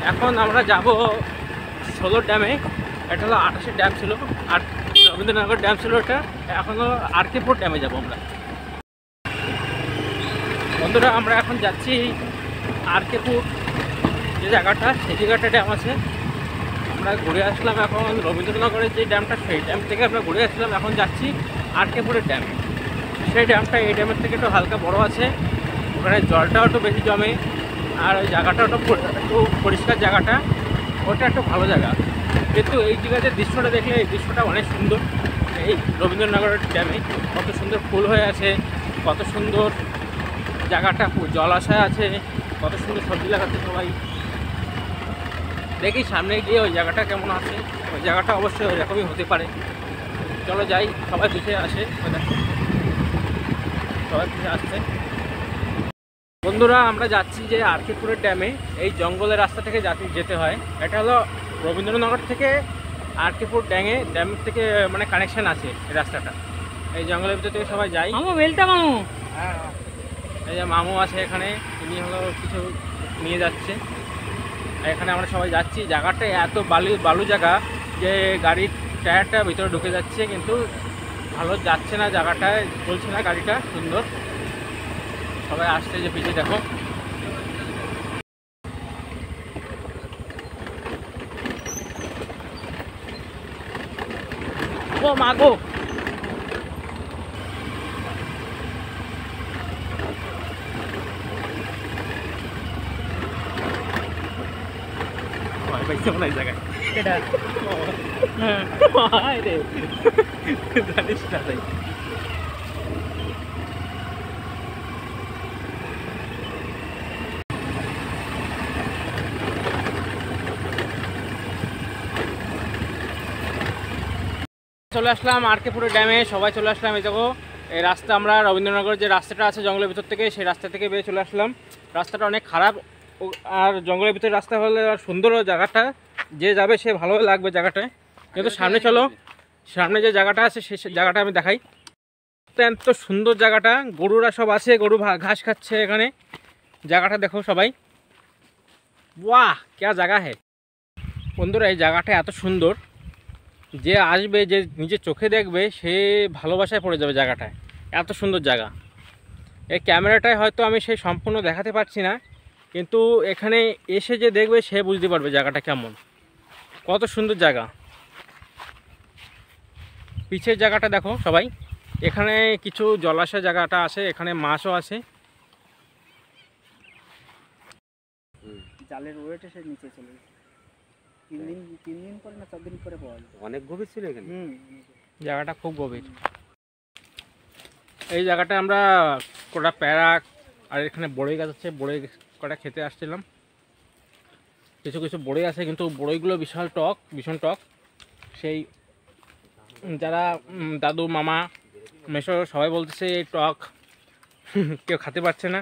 এখন আমরা যাব 16 ড্যামে। এটা হলো 28 ড্যাম ছিল, আর রবীন্দ্রনগর ড্যাম ছিল এটা। এখনও আরকেপুর ড্যামে যাব আমরা। বন্ধুরা আমরা এখন যাচ্ছি আরকেপুর যে জায়গাটা, সেই জায়গাটা ড্যাম আছে। আমরা ঘুরে আসলাম এখন রবীন্দ্রনগরের যে ড্যামটা, সেই ড্যাম থেকে আমরা ঘুরে আসলাম। এখন যাচ্ছি আরকেপুরের ড্যাম। সেই ড্যামটা এই ড্যামের থেকে একটু হালকা বড় আছে, ওখানে জলটাও একটু বেশি জমে, আর ওই জায়গাটাও একটু পরিষ্কার জায়গাটা, ওটা একটু ভালো জায়গা। কিন্তু এই জায়গাতে দৃশ্যটা দেখলে, এই দৃশ্যটা অনেক সুন্দর। এই রবীন্দ্রনগরের ড্যামে কত সুন্দর ফুল হয়ে আছে, কত সুন্দর জায়গাটা, জলাশয় আছে, কত সুন্দর সবজি লাগাচ্ছে সবাই। দেখি সামনে গিয়ে ওই জায়গাটা কেমন আছে। ওই জায়গাটা অবশ্যই ওই রকমই হতে পারে। চলো যাই, সবাই পিছিয়ে আসে, সবাই পিছিয়ে আসছে। বন্ধুরা আমরা যাচ্ছি যে আরকেপুরের ড্যামে, এই জঙ্গলের রাস্তা থেকে যেতে হয়। এটা হলো রবীন্দ্রনগর থেকে আরকেপুর ড্যামের থেকে মানে কানেকশন আছে এই রাস্তাটা। এই জঙ্গলের ভিতর থেকে সবাই যাই। মামু বেলটা মামু, হ্যাঁ এই যে মামু আছে এখানে, তিনি হলো কিছু নিয়ে যাচ্ছে। এখানে আমরা সবাই যাচ্ছি। জায়গাটা এত বালু জায়গা যে গাড়ির টায়ারটা ভিতরে ঢুকে যাচ্ছে, কিন্তু ভালো যাচ্ছে না, জায়গাটায় চলছে না গাড়িটা সুন্দর। সবাই আসছে যে পিছিয়ে দেখো। ও মা গো, পাইছে মনে হয় জায়গায় এটা জানিস না তাই। চলে আসলাম আরকেপুরের ড্যামে, সবাই চলে আসলাম। এই দেখো এই রাস্তা, আমরা রবীন্দ্রনগর যে রাস্তাটা আছে জঙ্গলের ভিতর থেকে, সেই রাস্তা থেকে বেরিয়ে চলে আসলাম। রাস্তাটা অনেক খারাপ, আর জঙ্গলের ভিতরে রাস্তা হলে আর সুন্দর জায়গাটা, যে যাবে সে ভালোই লাগবে জায়গাটায়। কিন্তু সামনে চলো, সামনে যে জায়গাটা আছে সেই জায়গাটা আমি দেখাই। অত্যন্ত সুন্দর জায়গাটা, গরুরা সব আছে, গরু ঘাস খাচ্ছে এখানে। জায়গাটা দেখো সবাই, বাহ क्या জায়গা है। বন্ধুরা এই জায়গাটা এত সুন্দর, যে আসবে, যে নিজের চোখে দেখবে, সে ভালোবাসায় পড়ে যাবে জায়গাটায়। এত সুন্দর জায়গা। এই ক্যামেরাটায় হয়তো আমি সেই সম্পূর্ণ দেখাতে পারছি না, কিন্তু এখানে এসে যে দেখবে সে বুঝতে পারবে জায়গাটা কেমন, কত সুন্দর জায়গা। পিছের জায়গাটা দেখো সবাই, এখানে কিছু জলাশয় জায়গাটা আছে, এখানে মাছও আছে। জালের ওয়েট এসে নিচে চলে গেছে। 3 দিন পরে না 4 দিন পরে পাওয়া যায়। অনেক গভীর ছিল এখানে। জায়গাটা খুব গভীর। এই জায়গাটা আমরা কটা প্যারাক আর এখানে বড়ই গাছ আছে, বড়ই কটা খেতে আসছিলাম। কিছু কিছু বড়ই আছে, কিন্তু বড়ইগুলো বিশাল টক, ভীষণ টক। সেই যারা দাদু মামা মেশো সবাই বলতেছে এই টক, কেউ খেতে পারছে না।